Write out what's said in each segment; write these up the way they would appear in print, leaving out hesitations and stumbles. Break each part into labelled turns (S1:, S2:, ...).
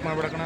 S1: ಮಾಡ್ಬಿಡಕಣ.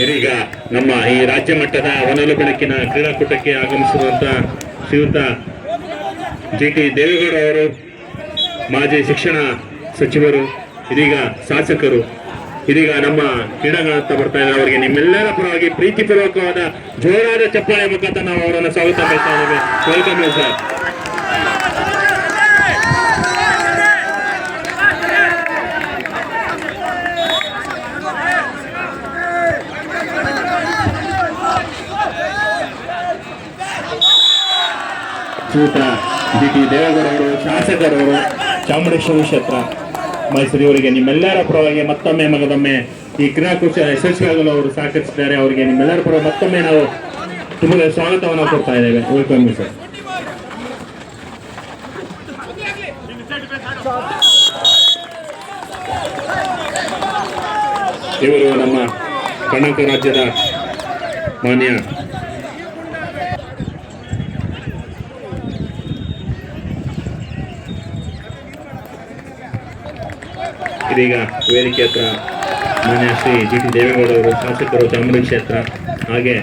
S2: ಇದೀಗ ನಮ್ಮ ಈ ರಾಜ್ಯ ಮಟ್ಟದ ಹೊನಲು ಬೆಳಕಿನ ಕ್ರೀಡಾಕೂಟಕ್ಕೆ ಆಗಮಿಸಿರುವಂತ ಶ್ರೀಯುತ ಜಿಟಿ ದೇವೇಗೌಡ ಅವರು, ಮಾಜಿ ಶಿಕ್ಷಣ ಸಚಿವರು, ಇದೀಗ ಶಾಸಕರು, ಇದೀಗ ನಮ್ಮ ಕ್ರೀಡಾಂಗಣಕ್ಕೆ ಬರ್ತಾ ಇದ್ದಾರೆ. ಅವರಿಗೆ ನಿಮ್ಮೆಲ್ಲರ ಪರವಾಗಿ ಪ್ರೀತಿಪೂರ್ವಕವಾದ ಜೋರಾದ ಚಪ್ಪಾಳೆ ಮುಖಾಂತರ ನಾವು ಅವರನ್ನು ಸ್ವಾಗತ ಮಾಡ್ತಾ ಇದ್ದೇವೆ. Welcome sir. ಶ್ರೀಯುತ ಜಿಟಿ ದೇವೇಗೌಡ ಅವರು, ಶಾಸಕರವರು, ಚಾಮುಂಡೇಶ್ವರಿ ಕ್ಷೇತ್ರ ಮೈಸೂರು, ಇವರಿಗೆ ನಿಮ್ಮೆಲ್ಲರ ಪರವಾಗಿ ಮತ್ತೊಮ್ಮೆ ಮಗದೊಮ್ಮೆ ಈ ಕ್ರೀಡಾಕೂಟ ಯಶಸ್ವಿಯಾಗಲು ಅವರು ಸಹಕರಿಸಿದ್ದಾರೆ. ಅವರಿಗೆ ನಿಮ್ಮೆಲ್ಲರ ಪರವಾಗಿ ಮತ್ತೊಮ್ಮೆ ನಾವು ತುಂಬ ಸ್ವಾಗತವನ್ನು ಕೊಡ್ತಾ ಇದ್ದೇವೆ. Welcome sir. ಇವರು ನಮ್ಮ ಕರ್ನಾಟಕ ರಾಜ್ಯದ ಮಾನ್ಯ ಇದೀಗ ವೇದಿಕೆ ಹತ್ರ ಮಾನ್ಯ ಶ್ರೀ ಜಿಟಿ ದೇವೇಗೌಡ ಅವರು, ಶಾಸಕರು, ಚಾಮುಂಡಿ ಕ್ಷೇತ್ರ, ಹಾಗೆ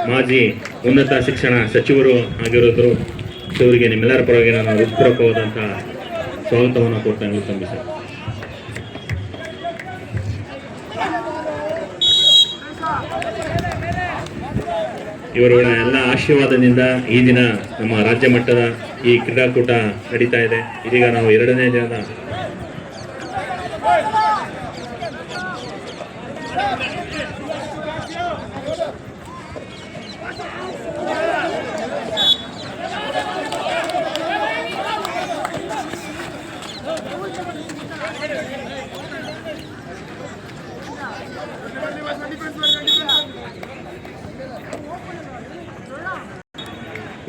S2: ಮಾಜಿ ಉನ್ನತ ಶಿಕ್ಷಣ ಸಚಿವರು ಆಗಿರೋದ್ರು. ಇವರಿಗೆ ನಿಮ್ಮೆಲ್ಲರ ಪರವಾಗಿ ನಾನು ಹೃತ್ಪೂರ್ವಕವಾದಂತಹ ಸ್ವಾಗತವನ್ನು ಕೊಡ್ತೇನೆ. ತಂಬಿ ಸರ್. ಇವರುಗಳ ಎಲ್ಲ ಆಶೀರ್ವಾದದಿಂದ ಈ ದಿನ ನಮ್ಮ ರಾಜ್ಯ ಮಟ್ಟದ ಈ ಕ್ರೀಡಾಕೂಟ ನಡೀತಾ ಇದೆ. ಇದೀಗ ನಾವು 2ನೇ ದಿನದ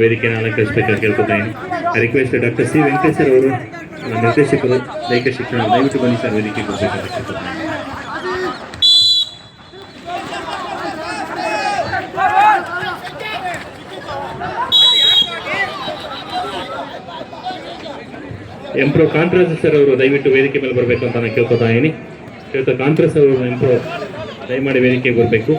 S2: ವೇದಿಕೆಯನ್ನು ಅಲಂಕರಿಸಬೇಕಾಗಿ ಕೇಳ್ಕೊತೀನಿ. ರಿಕ್ವೆಸ್ಟ್ ಡಾಕ್ಟರ್ ಸಿ ವೆಂಕಟೇಶ್ವರ ಅವರು, ನಿರ್ದೇಶಕರು, ದೈಹಿಕ ಶಿಕ್ಷಣ, ದಯವಿಟ್ಟು ಬನ್ನಿ ಸರ್, ವೇದಿಕೆಗೆ ಕೊಡಬೇಕಾಗಿ ಕೇಳ್ಕೊತೀನಿ. ಎಂಪ್ರೋ ಕಾಂತರಾಜ್ ಸರ್ ಅವರು ದಯವಿಟ್ಟು ವೇದಿಕೆ ಮೇಲೆ ಬರಬೇಕು ಅಂತ ನಾನು ಕೇಳ್ಕೊತಾ ಇದ್ದೀನಿ. ಶ್ರೀಯುತ ಕಾಂತರಾಜ್ ಅವರು ಎಂಪ್ರೋ ದಯಮಾಡಿ ವೇದಿಕೆಗೆ ಬರಬೇಕು.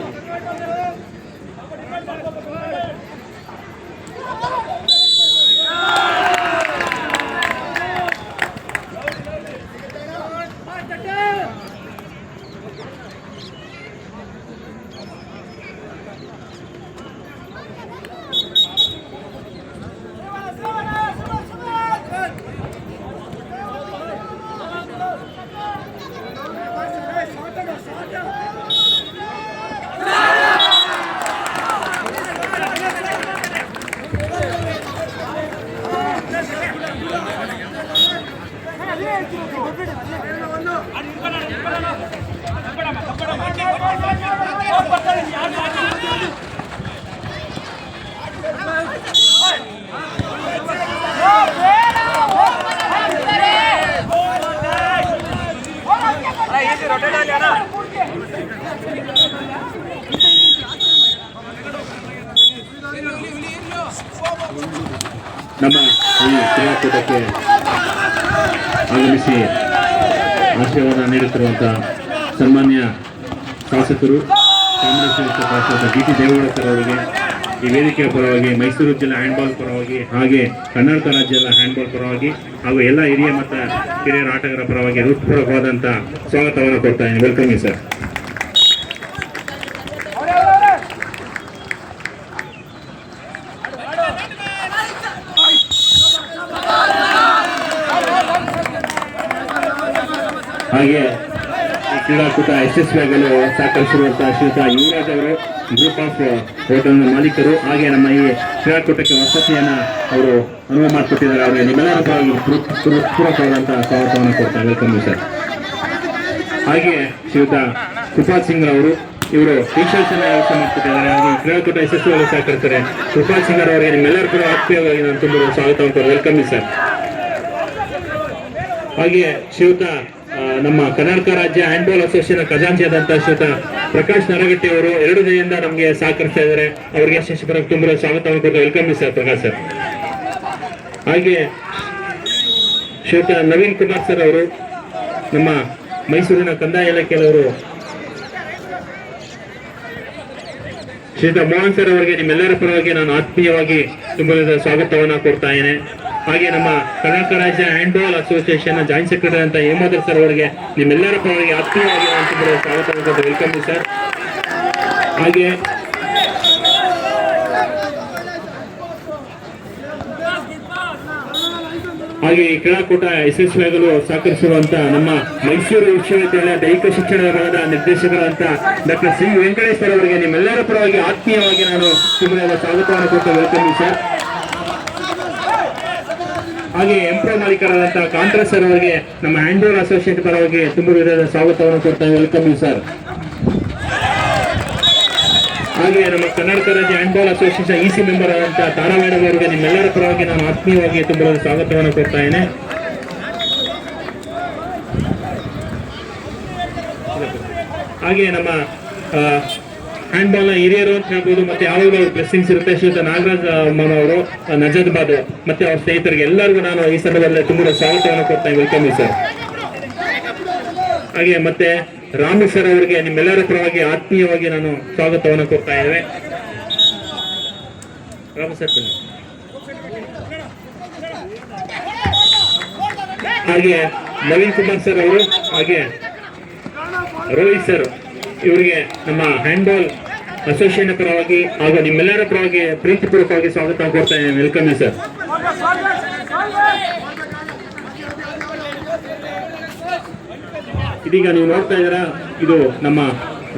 S2: ನಮ್ಮ ಈ ಕ್ರೀಡಾಕೂಟಕ್ಕೆ ಆಗಮಿಸಿ ಆಶೀರ್ವಾದ ನೀಡುತ್ತಿರುವಂತಹ ಸನ್ಮಾನ್ಯ ಶಾಸಕರು ಕಾಂಗ್ರೆಸ್ ಶಾಸಕ GT ದೇವೇಗೌಡ ಸರ್ ಅವರಿಗೆ ಈ ವೇದಿಕೆಯ ಪರವಾಗಿ, ಮೈಸೂರು ಜಿಲ್ಲಾ ಹ್ಯಾಂಡ್ಬಾಲ್ ಪರವಾಗಿ, ಹಾಗೆ ಕರ್ನಾಟಕ ರಾಜ್ಯ ಹ್ಯಾಂಡ್ಬಾಲ್ ಪರವಾಗಿ ಹಾಗೂ ಎಲ್ಲ ಹಿರಿಯ ಮತ್ತು ಕಿರಿಯರ ಆಟಗಾರರ ಪರವಾಗಿ ಹೃತ್ಪೂರ್ವಕವಾದಂಥ ಸ್ವಾಗತವನ್ನು ಕೊಡ್ತಾ ಇದ್ದೀನಿ. Welcome sir. ಹಾಗೆ ಈ ಕ್ರೀಡಾಕೂಟ ಯಶಸ್ವಿಯಾಗಲು ಸಹಕರಿಸಿರುವಂತಹ ಶ್ರೀಯುತ ಯುವರಾಜ್ ಅವರು, ಗ್ರೂಪ್ ಆಫ್ ಹೋಟೆಲ್ನ ಮಾಲೀಕರು, ಹಾಗೆ ನಮ್ಮ ಈ ಕ್ರೀಡಾಕೂಟಕ್ಕೆ ವಸತಿಯನ್ನು ಅವರು ಅನುವು ಮಾಡಿಕೊಟ್ಟಿದ್ದಾರೆ. ಅವರಿಗೆ ನಿಮ್ಮೆಲ್ಲರ ಪರವಾಗಿ ಪೂರಕವಾದಂತಹ ಸ್ವಾಗತವನ್ನು ಕೊಡ್ತಾರೆ. Welcome sir. ಹಾಗೆ ಶ್ರೀಯುತ ಕೃಪಾಲ್ ಸಿಂಗ್ ಅವರು, ಇವರು ಟೀಶರ್ಟ್ಸ್ ಅನ್ನ ವ್ಯವಸ್ಥೆ ಮಾಡ್ಕೊಟ್ಟಿದ್ದಾರೆ. ಹಾಗೆ ಕ್ರೀಡಾಕೂಟ ಯಶಸ್ವಿಯಾಗಲು ಸಹಕರಿಸ್ತಾರೆ. ಕೃಪಾಲ್ ಸಿಂಗ್ ಅವರಿಗೆ ನಿಮ್ಮೆಲ್ಲರ ಪರ ಆತ್ಮೀಯವಾಗಿ ನಾನು ತುಂಬ ಸ್ವಾಗತವನ್ನು ಕೊಡ್ತಾರೆ. Welcome sir. ಹಾಗೆ ಶ್ರೀಯುತ ನಮ್ಮ ಕರ್ನಾಟಕ ರಾಜ್ಯ ಹ್ಯಾಂಡ್ಬಾಲ್ ಅಸೋಸಿಯೇಷನ್ ಖಜಾಂಚಿಯಾದಂತಹ ಶ್ರೀಯುತ ಪ್ರಕಾಶ್ ನರಗಟ್ಟಿ ಅವರು 2 ದಿನದಿಂದ ನಮಗೆ ಸಹಕರಿಸ್ತಾ ಇದ್ದಾರೆ. ಅವರಿಗೆ ಯಶಸ್ವಿ ತುಂಬ ಸ್ವಾಗತವನ್ನು ಕೊಟ್ಟು ವೆಲ್ಕಮ್ ಸರ್ ಪ್ರಕಾಶ್ ಸರ್. ಹಾಗೆ ಶ್ರೀಯುತ ನವೀನ್ ಕುಮಾರ್ ಸರ್ ಅವರು, ನಮ್ಮ ಮೈಸೂರಿನ ಕಂದಾಯ ಇಲಾಖೆಯವರು, ಶ್ರೀಯುತ ಮೋಹನ್ ಸರ್ ಅವರಿಗೆ ನಿಮ್ಮೆಲ್ಲರ ಪರವಾಗಿ ನಾನು ಆತ್ಮೀಯವಾಗಿ ತುಂಬ ಸ್ವಾಗತವನ್ನು ಕೊಡ್ತಾ ಇದ್ದೇನೆ. ಹಾಗೆ ನಮ್ಮ ಕರ್ನಾಟಕ ರಾಜ್ಯ ಹ್ಯಾಂಡ್ಬಾಲ್ ಅಸೋಸಿಯೇಷನ್ ಜಾಯಿಂಟ್ ಸೆಕ್ರೆಟರಿ ಅಂತ ಹೇಮಂತ್ ಸರ್ ಅವರಿಗೆ ನಿಮ್ಮೆಲ್ಲರ ಪರವಾಗಿ ಆತ್ಮೀಯವಾಗಿ ನಾನು ತುಂಬ ಸ್ವಾಗತವನ್ನು ಕೊಟ್ಟು ವೆಲ್ಕಮ್ ಸರ್. ಹಾಗೆ ಈ ಕ್ರೀಡಾಕೂಟ ಯಶಸ್ವಿಯಾಗಲು ಸಹಕರಿಸಿರುವಂತ ನಮ್ಮ ಮೈಸೂರು ವಿಶ್ವವಿದ್ಯಾಲಯ ದೈಹಿಕ ಶಿಕ್ಷಣ ವಿಭಾಗದ ನಿರ್ದೇಶಕರಾದಂತ ಡಾಕ್ಟರ್ ಸಿ ವೆಂಕಟೇಶ್ವರ ಅವರಿಗೆ ನಿಮ್ಮೆಲ್ಲರ ಪರವಾಗಿ ಆತ್ಮೀಯವಾಗಿ ನಾನು ತುಂಬ ಸ್ವಾಗತವನ್ನು ಕೊಟ್ಟು ವೆಲ್ಕಮ್ ಸರ್. ಹಾಗೆ ಎಂಪ್ರೋ ಮಾಲೀಕರಾದಂತಹ ಕಾಂತರಾಜ್ ಸರ್ ಅವರಿಗೆ ನಮ್ಮ ಹ್ಯಾಂಡ್ಬಾಲ್ ಅಸೋಸಿಯೇಷನ್ ಪರವಾಗಿ ತುಂಬ ವಿಧದ ಸ್ವಾಗತವನ್ನು ಕೊಡ್ತೇವೆ. Welcome sir. ಹಾಗೆ ನಮ್ಮ ಕರ್ನಾಟಕ ರಾಜ್ಯ ಹ್ಯಾಂಡ್ಬಾಲ್ ಅಸೋಸಿಯೇಷನ್ EC ಮೆಂಬರ್ ಆದಂತಹ ತಾರಾ ಮೇಡಮ್ ಅವರಿಗೆ ನಿಮ್ಮೆಲ್ಲರ ಪರವಾಗಿ ನಾನು ಆತ್ಮೀಯವಾಗಿ ತುಂಬ ಸ್ವಾಗತವನ್ನು ಕೊಡ್ತಾ ಇದ್ದೇನೆ. ಹಾಗೆ ನಮ್ಮ ಹ್ಯಾಂಡ್ಬಾಲ್ನ ಹಿರಿಯರು ಅಂತ ಹೇಳ್ಬೋದು, ಮತ್ತೆ ಯಾವಾಗಲೂ ಅವ್ರ ಬ್ಲೆಸ್ಸಿಂಗ್ಸ್ ಇರುತ್ತೆ. ಶ್ರೀಯುತ ನಾಗರಾಜ್ ಮಾಮ ಅವರು ನಜದ್ಬಾದ್ ಮತ್ತೆ ಅವ್ರ ಸ್ನೇಹಿತರಿಗೆ ಎಲ್ಲರಿಗೂ ನಾನು ಈ ಸಂದರ್ಭದಲ್ಲಿ ತುಂಬ ಸ್ವಾಗತವನ್ನು ಕೊಡ್ತಾ ವೆಲ್ಕಮ್ ಸರ್. ಹಾಗೆ ಮತ್ತೆ ರಾಮು ಸರ್ ಅವರಿಗೆ ನಿಮ್ಮೆಲ್ಲರ ಪರವಾಗಿ ಆತ್ಮೀಯವಾಗಿ ನಾನು ಸ್ವಾಗತವನ್ನು ಕೊಡ್ತಾ ಇದ್ದೇವೆ. ರಾಮು ಸರ್ ಬನ್ನಿ. ಹಾಗೆ ನವೀನ್ ಕುಮಾರ್ ಸರ್ ಅವರು, ಹಾಗೆ ರೋಹಿತ್ ಸರ್ ಇವರಿಗೆ ನಮ್ಮ ಹ್ಯಾಂಡ್ಬಾಲ್ ಅಸೋಸಿಯೇಷನ್ ಪರವಾಗಿ ಹಾಗೂ ನಿಮ್ಮೆಲ್ಲರ ಪರವಾಗಿ ಪ್ರೀತಿಪೂರ್ವಕವಾಗಿ ಸ್ವಾಗತ ಕೊಡ್ತಾ ಇದ್ದೇನೆ. Welcome sir. ಇದೀಗ ನೀವು ನೋಡ್ತಾ ಇದ್ದೀರಾ, ಇದು ನಮ್ಮ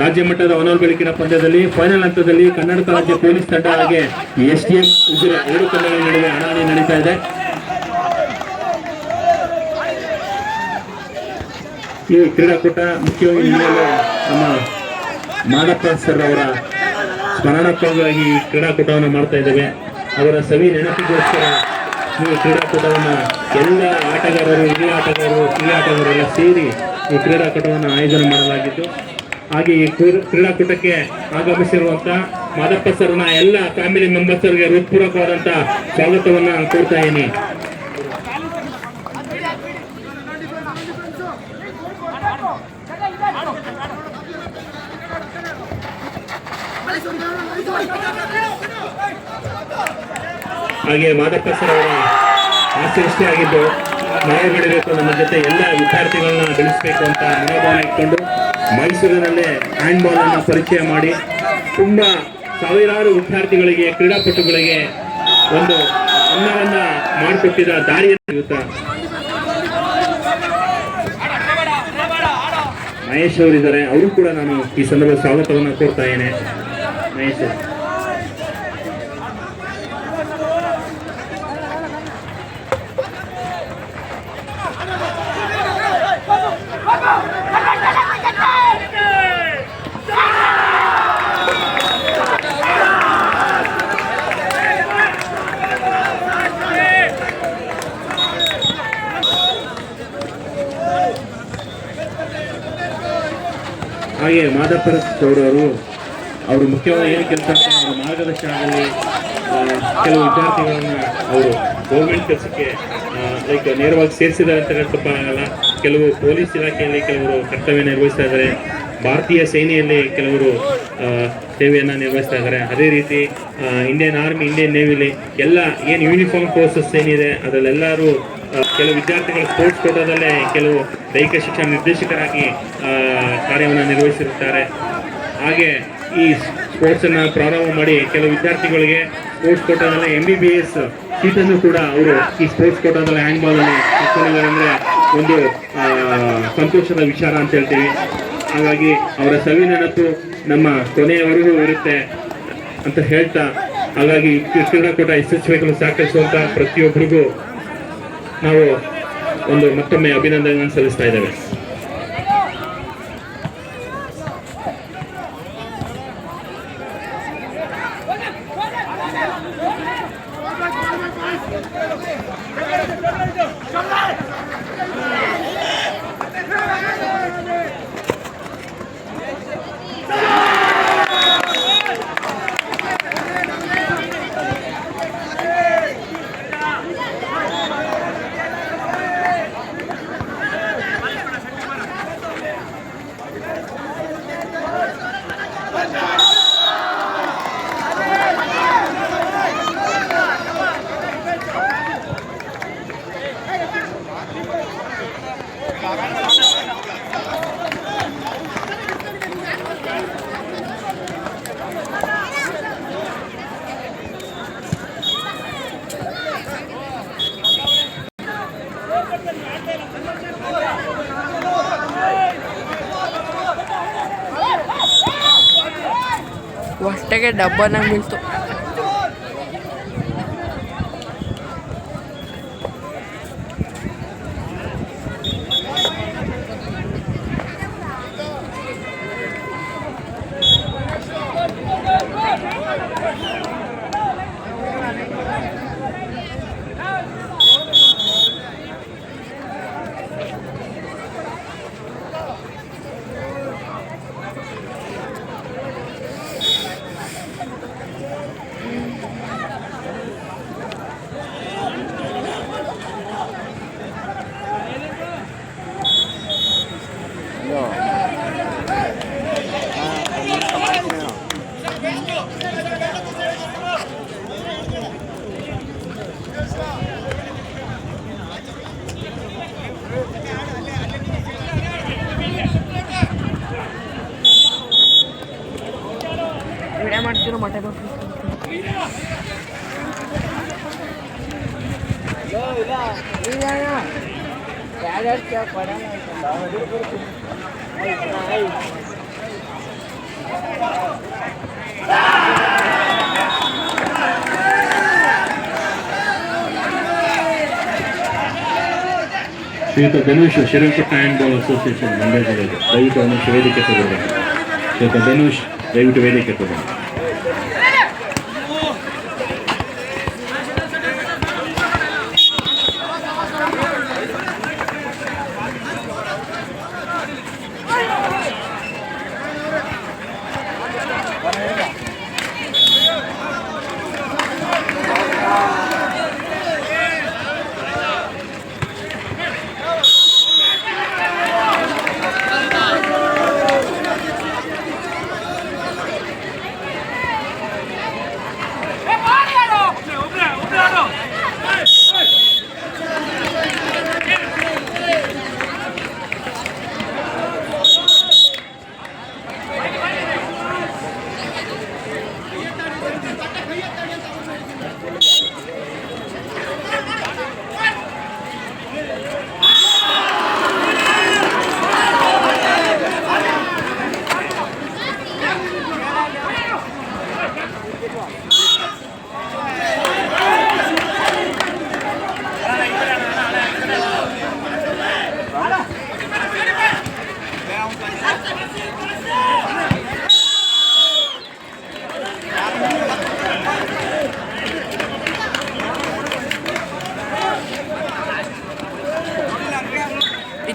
S2: ರಾಜ್ಯ ಮಟ್ಟದ ಒನಲ್ ಬೆಳಕಿನ ಪಂದ್ಯದಲ್ಲಿ ಫೈನಲ್ ಹಂತದಲ್ಲಿ ಕರ್ನಾಟಕ ರಾಜ್ಯ ಪೊಲೀಸ್ ತಂಡ ಹಾಗೆ STM ಉಜಿರೆ 2 ತಂಡಗಳ ನಡುವೆ ಹಣಾಹಣಿ ನಡೀತಾ ಇದೆ. ಈ ಕ್ರೀಡಾಕೂಟ ಮುಖ್ಯವಾಗಿ ನಮ್ಮ ಮಾದಪ್ಪ ಸರ್ ಅವರ ಸ್ಮರಣಾರ್ಥವಾಗಿ ಈ ಕ್ರೀಡಾಕೂಟವನ್ನು ಮಾಡ್ತಾ ಇದ್ದೇವೆ. ಅವರ ಸವಿ ನೆನಪಿಗೋಸ್ಕರ ಈ ಕ್ರೀಡಾಕೂಟವನ್ನು ಎಲ್ಲ ಆಟಗಾರರು, ಹಿರಿಯ ಆಟಗಾರರು, ಕಿರಿಯ ಆಟಗಾರರೆಲ್ಲ ಸೇರಿ ಈ ಕ್ರೀಡಾಕೂಟವನ್ನು ಆಯೋಜನೆ ಮಾಡಲಾಗಿತ್ತು. ಹಾಗೆ ಈ ಕ್ರೀಡಾಕೂಟಕ್ಕೆ ಆಗಮಿಸಿರುವಂತ ಮಾದಪ್ಪ ಸರ್ನ ಎಲ್ಲ ಫ್ಯಾಮಿಲಿ ಮೆಂಬರ್ಸ್ಗೆ ಹೃತ್ಪೂರ್ವಕವಾದಂತಹ ಸ್ವಾಗತವನ್ನು ಕೊಡ್ತಾ ಇದ್ದೀನಿ. ಹಾಗೆ ಮಾದಪ್ಪ ಸರ್ ಅವರ ಆಸೆ ಆಗಿದ್ದು ನಾವು ಬೆಳಿಬೇಕು, ನಮ್ಮ ಜೊತೆ ಎಲ್ಲ ವಿದ್ಯಾರ್ಥಿಗಳನ್ನ ಬೆಳೆಸಬೇಕು ಅಂತ ಮನೋಭಾವನೆ ಇಟ್ಕೊಂಡು ಮೈಸೂರಿನಲ್ಲೇ ಹ್ಯಾಂಡ್ಬಾಲ್ ಅನ್ನು ಪರಿಚಯ ಮಾಡಿ ತುಂಬಾ ಸಾವಿರಾರು ವಿದ್ಯಾರ್ಥಿಗಳಿಗೆ, ಕ್ರೀಡಾಪಟುಗಳಿಗೆ ಒಂದು ಅನ್ನವನ್ನ ಮಾಡಿಕೊಟ್ಟಿದ್ದ ದಾರಿಯನ್ನು ಇವತ್ತ ಮಹೇಶ್ ಅವರಿದ್ದಾರೆ. ಅವರು ಕೂಡ ನಾನು ಈ ಸಂದರ್ಭ ಸ್ವಾಗತವನ್ನು ಕೋರ್ತಾ ಇದ್ದೇನೆ. ಮಹೇಶ್ ಹಾಗೆ ಮಾದಪ್ಪ ಅವರು ಮುಖ್ಯವಾಗಿ ಏನು ಕೆಲಸ ಅವರ ಮಾರ್ಗದರ್ಶನದಲ್ಲಿ ಕೆಲವು ವಿದ್ಯಾರ್ಥಿಗಳನ್ನ ಅವರು ಗೌರ್ಮೆಂಟ್ ಕೆಲಸಕ್ಕೆ ಲೈಕ್ ನೇರವಾಗಿ ಸೇರಿಸಿದ್ದಾರೆ ಅಂತ ತಪ್ಪಾಗಲ್ಲ. ಕೆಲವು ಪೊಲೀಸ್ ಇಲಾಖೆಯಲ್ಲಿ ಕೆಲವರು ಕರ್ತವ್ಯ ನಿರ್ವಹಿಸ್ತಾ ಇದ್ದಾರೆ, ಭಾರತೀಯ ಸೇನೆಯಲ್ಲಿ ಕೆಲವರು ಸೇವೆಯನ್ನು ನಿರ್ವಹಿಸ್ತಾ ಇದ್ದಾರೆ. ಅದೇ ರೀತಿ ಇಂಡಿಯನ್ ಆರ್ಮಿ, ಇಂಡಿಯನ್ ನೇವಿಲಿ ಎಲ್ಲ ಏನು ಯೂನಿಫಾರ್ಮ್ ಕೋರ್ಸಸ್ ಏನಿದೆ ಅದರಲ್ಲೆಲ್ಲರೂ ಕೆಲವು ವಿದ್ಯಾರ್ಥಿಗಳು ಸ್ಪೋರ್ಟ್ಸ್ ಕೋಟಾದಲ್ಲೇ ಕೆಲವು ದೈಹಿಕ ಶಿಕ್ಷಣ ನಿರ್ದೇಶಕರಾಗಿ ಕಾರ್ಯವನ್ನು ನಿರ್ವಹಿಸಿರುತ್ತಾರೆ. ಹಾಗೆ ಈ ಸ್ಪೋರ್ಟ್ಸನ್ನು ಪ್ರಾರಂಭ ಮಾಡಿ ಕೆಲವು ವಿದ್ಯಾರ್ಥಿಗಳಿಗೆ ಸ್ಪೋರ್ಟ್ಸ್ ಕೋಟಾದಲ್ಲಿ MBBS ಸೀಟನ್ನು ಕೂಡ ಅವರು ಈ ಸ್ಪೋರ್ಟ್ಸ್ ಕೋಟಾದಲ್ಲಿ ಹ್ಯಾಂಡ್ಬಾಲಲ್ಲಿ ಇಟ್ಕೊಂಡಿದ್ದಾರೆ. ಅಂದರೆ ಒಂದು ಸಂತೋಷದ ವಿಚಾರ ಅಂತ ಹೇಳ್ತೀವಿ. ಹಾಗಾಗಿ ಅವರ ಸವಿ ನೆನಪು ನಮ್ಮ ಕೊನೆಯವರೆಗೂ ಇರುತ್ತೆ ಅಂತ ಹೇಳ್ತಾ, ಹಾಗಾಗಿ ಕ್ರೀಡಾಕೂಟ ಯಶಸ್ವಿಯಾಗಲು ಸಹಕರಿಸುವಂಥ ಪ್ರತಿಯೊಬ್ಬರಿಗೂ ನಾವು ಮತ್ತೊಮ್ಮೆ ಅಭಿನಂದನೆಗಳನ್ನು ಸಲ್ಲಿಸ್ತಾ ಇದ್ದೇವೆ.
S1: ಹೊಟ್ಟೆಗೆ ಡಬ್ಬನಾಗ ಬೀಳ್ತು. ಮಾಡ್ತಿರೋ ಮಠ
S2: ಶ್ರೀಯುತ ಧನುಷ್, ಶ್ರೀರಂಗಪಟ್ಟಣ ಹ್ಯಾಂಡ್ಬಾಲ್ ಅಸೋಸಿಯೇಷನ್ ಮಂಡ್ಯ ಜಿಲ್ಲೆ, ದಯವಿಟ್ಟು ಅವನು ವೇದಿಕೆ ತಗೋಬೇಕು. ಶ್ರೀಯುತ ಧನುಷ್ ದಯವಿಟ್ಟು ವೇದಿಕೆ ತಗೋಬೇಕು.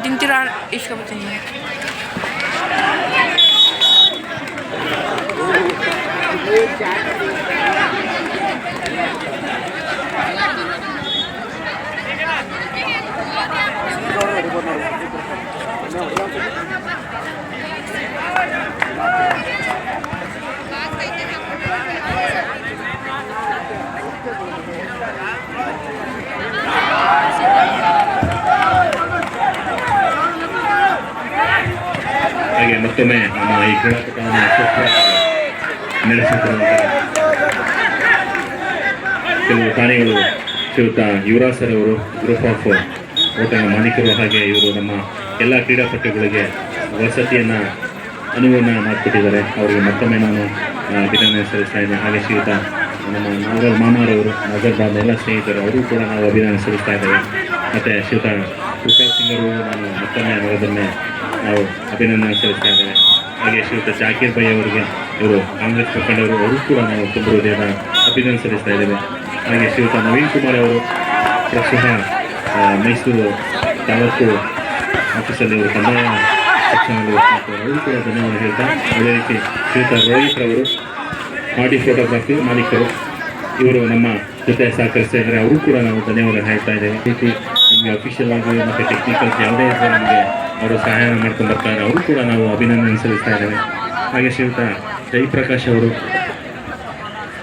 S1: ತಿಂತೀರಾ ಇಸ್ಕೊಬತ್ತೀನಿ.
S2: ಹಾಗೆ ಮತ್ತೊಮ್ಮೆ ನಮ್ಮ ಈ ಕ್ರೀಡಾಕೂಟವನ್ನು ನಡೆಸುತ್ತಿರುವಂತಹ ಕೆಲವು ತಾಣಿಗಳು ಶ್ರೀಯುತ ಯುವರಾಜ್ ಸರ್ ಅವರು ಗ್ರೂಪ್ ಆಫ್ ಹೋಟೆಲ್ ಮಾಲೀಕರು. ಹಾಗೆ ಇವರು ನಮ್ಮ ಎಲ್ಲ ಕ್ರೀಡಾಪಟುಗಳಿಗೆ ವಸತಿಯನ್ನು ಅನುವನ್ನು ಮಾಡಿಕೊಟ್ಟಿದ್ದಾರೆ. ಅವರಿಗೆ ಮತ್ತೊಮ್ಮೆ ನಾನು ಅಭಿನಂದನೆ ಸಲ್ಲಿಸ್ತಾ ಇದ್ದೇನೆ. ಹಾಗೆ ಶ್ರೀಯುತ ನಮ್ಮ ನಾಗಲ್ ಮಾಮಾರವರು, ನಜರ್ಬಾದ್ ಎಲ್ಲ ಸ್ನೇಹಿತರು, ಅವರು ಕೂಡ ನಾವು ಅಭಿನಂದನೆ ಸಲ್ಲಿಸ್ತಾ ಇದ್ದೇವೆ. ಮತ್ತು ಶ್ರೀಯುತ ಪ್ರತಾಪ್ ಸಿಂಗ್ ಅವರು ನಾನು ಮತ್ತೊಮ್ಮೆ ನಗರದನ್ನೇ ನಾವು ಅಭಿನಂದನೆ ಸಲ್ಲಿಸ್ತಾ ಇದ್ದೇವೆ. ಹಾಗೆ ಶ್ರೀಯುತ ಜಾಕೀರ್ ಭಾಯ್ ಅವರಿಗೆ, ಇವರು ಕಾಂಗ್ರೆಸ್ ಮುಖಂಡರು, ಅವರು ಕೂಡ ನಾವು ತುಂಬ ಹೃದಯದ ಅಭಿನಂದನೆ ಸಲ್ಲಿಸ್ತಾ ಇದ್ದೇವೆ. ಹಾಗೆ ಶ್ರೀಯುತ ನವೀನ್ ಕುಮಾರ್ ಅವರು ಪ್ರಸ್ತುತ ಮೈಸೂರು ತಾಲೂಕು ಆಫೀಸಲ್ಲಿ ಅವರು ಕಂದಾಯ ಸೆಕ್ಷನಲ್ಲಿ ಅವರು ಕೂಡ ಧನ್ಯವಾದ ಹೇಳ್ತಾ, ಅದೇ ರೀತಿ ಶ್ರೀಯುತ ರೋಹಿತ್ ಅವರು ಮಾಡಿ ಫೋಟೋಗ್ರಫಿ ಮಾಲೀಕರು, ಇವರು ನಮ್ಮ ಜೊತೆ ಸಹಕರಿಸ್ತಾ ಇದ್ದಾರೆ. ಅವರು ಕೂಡ ನಾವು ಧನ್ಯವಾದ ಹೇಳ್ತಾ ಇದ್ದೇವೆ. ರೀತಿ ನಮಗೆ ಅಫಿಷಿಯಲ್ ಆಗಿ ಮತ್ತು ಟೆಕ್ನಿಕಲ್ ಯಾವುದೇ ಇದ್ದರೆ ನಮಗೆ ಅವರು ಸಹಾಯ ಮಾಡ್ಕೊಂಡು ಬರ್ತಾರೆ. ಅವರು ಕೂಡ ನಾವು ಅಭಿನಂದನೆ ಸಲ್ಲಿಸ್ತಾ ಇದ್ದೇವೆ. ಹಾಗೆ ಶ್ರೀಯುತ ಜಯಪ್ರಕಾಶ್ ಅವರು,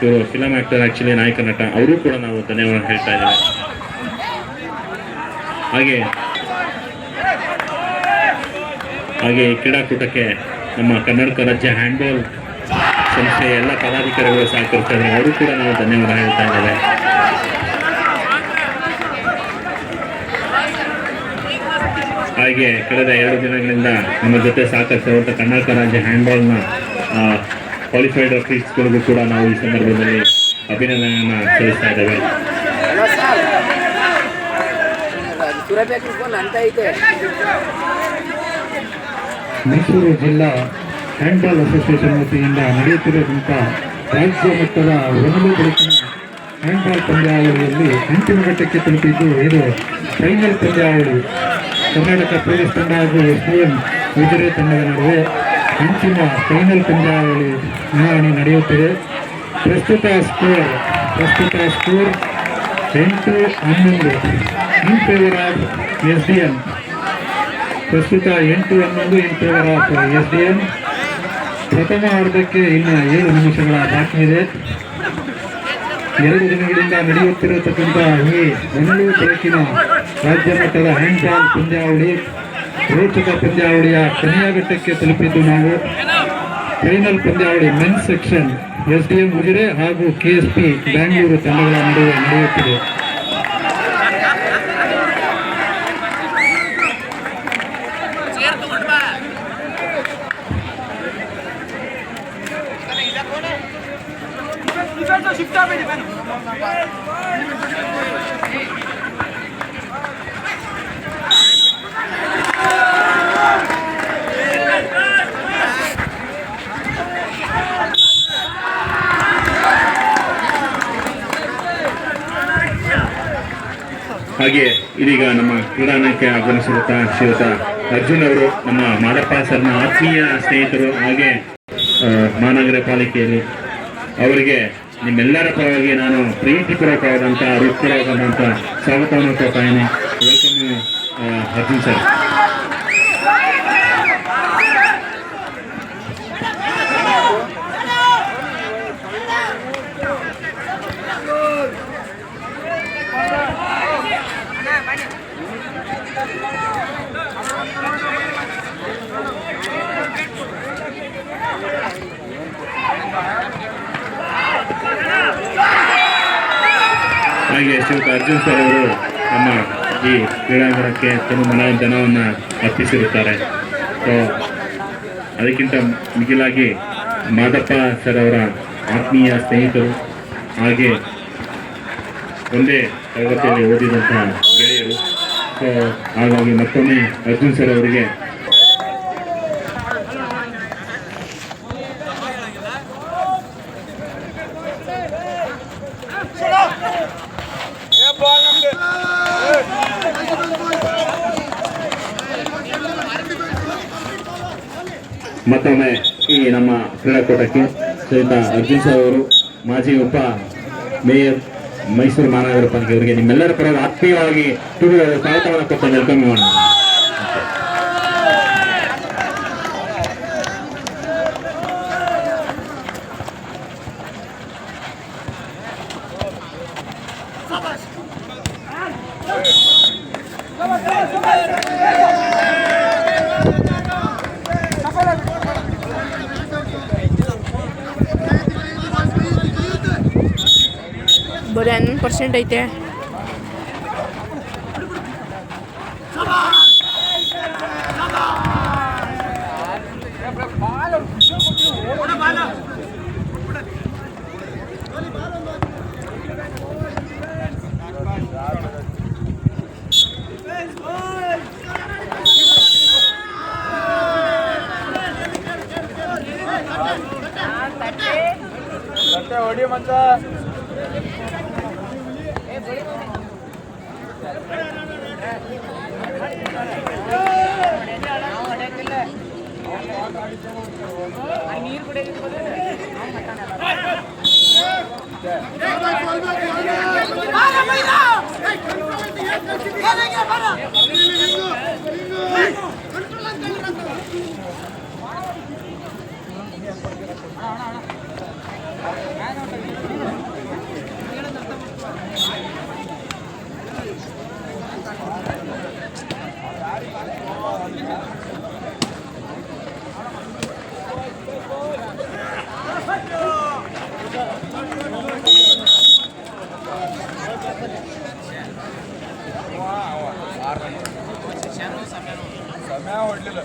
S2: ಇವರು ಫಿಲಮ್ ಆ್ಯಕ್ಟರ್, ಆ್ಯಕ್ಚುಲಿ ನಾಯಕ ನಟ, ಅವರು ಕೂಡ ನಾವು ಧನ್ಯವಾದ ಹೇಳ್ತಾ ಇದ್ದೇವೆ. ಹಾಗೆ ಕ್ರೀಡಾಕೂಟಕ್ಕೆ ನಮ್ಮ ಕರ್ನಾಟಕ ರಾಜ್ಯ ಹ್ಯಾಂಡ್ಬಾಲ್ ಸಂಸ್ಥೆಯ ಎಲ್ಲ ಪದಾಧಿಕಾರಿಗಳು ಸಹಕರಿಸ್ತಾ ಇದ್ದಾರೆ. ಅವರು ಕೂಡ ನಾವು ಧನ್ಯವಾದ ಹೇಳ್ತಾ ಇದ್ದೇವೆ. ಹಾಗೆ ಕಳೆದ 2 ದಿನಗಳಿಂದ ನಮ್ಮ ಜೊತೆ ಸಹಕರಿಸಿರುವಂಥ ಕರ್ನಾಟಕ ರಾಜ್ಯ ಹ್ಯಾಂಡ್ಬಾಲ್ನ ಕ್ವಾಲಿಫೈಡ್ ಅಥ್ಲೀಟ್ಸ್ಗಳಿಗೂ ಕೂಡ ನಾವು ಈ ಸಂದರ್ಭದಲ್ಲಿ ಅಭಿನಂದನೆಯನ್ನು ಸಲ್ಲಿಸ್ತಾ ಇದ್ದೇವೆ.
S3: ಮೈಸೂರು ಜಿಲ್ಲಾ ಹ್ಯಾಂಡ್ಬಾಲ್ ಅಸೋಸಿಯೇಷನ್ ವತಿಯಿಂದ ನಡೆಯುತ್ತಿರುವಂಥ ರಾಜ್ಯ ಮಟ್ಟದ ಒಂದು ಬೆಳಕಿನ ಹ್ಯಾಂಡ್ಬಾಲ್ ಪಂದ್ಯಾವಳಿಯಲ್ಲಿ ಅಂತಿಮ ಘಟ್ಟಕ್ಕೆ ತಲುಪಿದ್ದು ಇದು ಫೈನಲ್ ಪಂದ್ಯಾವಳಿ. ಕರ್ನಾಟಕ ಪೊಲೀಸ್ ತಂಡ ಹಾಗೂ SDM ಉಜಿರೆ ತಂಡದ ನಡುವೆ ಅಂತಿಮ ಫೈನಲ್ ಪಂದ್ಯಾವಳಿ ಚುನಾವಣೆ ನಡೆಯುತ್ತಿದೆ. ಪ್ರಸ್ತುತ score 8-11 in favour of SDM. ಪ್ರಸ್ತುತ 8-11 ಇನ್ ಫೇವರ್ ಆಫ್ SDM. ಪ್ರಥಮ ಅರ್ಧಕ್ಕೆ ಇನ್ನು 7 ನಿಮಿಷಗಳ ಬಾಕಿ ಇದೆ. 2 ದಿನಗಳಿಂದ ನಡೆಯುತ್ತಿರತಕ್ಕಂಥ ಈ ಒಂದು ಬೆಳಕಿನ ರಾಜ್ಯ ಮಟ್ಟದ ಹ್ಯಾಂಡ್ಬಾಲ್ ಪಂದ್ಯಾವಳಿ ರೋಚಕ ಪಂದ್ಯಾವಳಿಯ ಕೊನೆಯ ಘಟ್ಟಕ್ಕೆ ತಲುಪಿದ್ದು ನಾವು. ಫೈನಲ್ ಪಂದ್ಯಾವಳಿ ಮೆನ್ಸ್ ಸೆಕ್ಷನ್ SDM ಉಜಿರೆ ಹಾಗೂ KSP ಬ್ಯಾಂಗ್ಳೂರು ತಂಡಗಳ ನಡುವೆ ನಡೆಯುತ್ತಿದೆ.
S2: ಹಾಗೆ ಇದೀಗ ನಮ್ಮ ಕ್ರೀಡಾಂಗಣಕ್ಕೆ ಆಗಮಿಸಿರುತ್ತಾ ಶ್ರೀಯುತ ಅರ್ಜುನ್ ಅವರು, ನಮ್ಮ ಮಾದಪ್ಪ ಸರ್ನ ಆತ್ಮೀಯ ಸ್ನೇಹಿತರು, ಹಾಗೆ ಮಹಾನಗರ ಪಾಲಿಕೆಯಲ್ಲಿ ಅವರಿಗೆ ನಿಮ್ಮೆಲ್ಲರ ಪರವಾಗಿ ನಾನು ಪ್ರೀತಿಪೂರ್ವಕವಾದಂಥ ಹೃತ್ಪೂರ್ವಕವಾದಂಥ ಸ್ವಾಗತವನ್ನು ಕೋರ್ತಾ ಇದ್ದೇನೆ. Welcome Arjun sir. ಹಾಗೆ ಶ್ರೀಯುತ ಅರ್ಜುನ್ ಸರ್ ಅವರು ನಮ್ಮ ಈ ಕ್ರೀಡಾಂಗಣಕ್ಕೆ ಧನವನ್ನು ಅರ್ಪಿಸಿರುತ್ತಾರೆ. ಸೊ ಅದಕ್ಕಿಂತ ಮಿಗಿಲಾಗಿ ಮಾದಪ್ಪ ಸರ್ ಅವರ ಆತ್ಮೀಯ ಸ್ನೇಹಿತರು, ಹಾಗೆ ಒಂದೇ ತರಗತಿಯಲ್ಲಿ ಓದಿದಂತಹ ಗೆಳೆಯರು. ಸೊ ಹಾಗಾಗಿ ಮತ್ತೊಮ್ಮೆ ಅರ್ಜುನ್ ಸರ್ ಅವರಿಗೆ ಮತ್ತೊಮ್ಮೆ ಈ ನಮ್ಮ ಕ್ರೀಡಾಕೂಟಕ್ಕೆ ಶ್ರೀಯುತ ಅರ್ಜುನ್ ಸರ್ ಅವರು, ಮಾಜಿ ಉಪ ಮೇಯರ್ ಮೈಸೂರು ಮಹಾನಗರ ಪಾಲಿಕೆ ಅವರಿಗೆ ನಿಮ್ಮೆಲ್ಲರ ಪರವಾಗಿ ಆತ್ಮೀಯವಾಗಿ ಸ್ವಾಗತವನ್ನು ಕೊಟ್ಟು ವೆಲ್ಕಮ್ ಮಾಡೋಣ.
S1: ಬರೀ 11% ಐತೆ.
S4: ಹೊಡಿ ಮತ್ತ ನೀರು ಸಮಯ ಹೊಡ್ಲಿಲ್ಲ.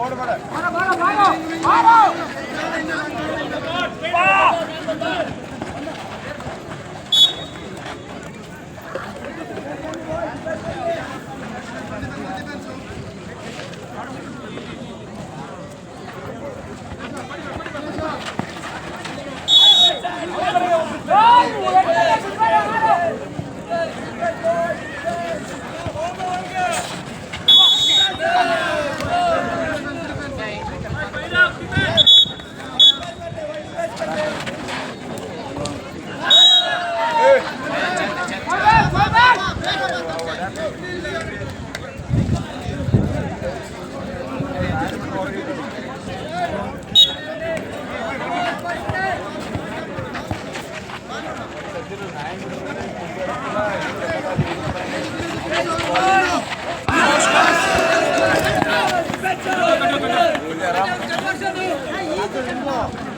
S4: ಓಡ್ಬೇಡ.
S5: Gracias.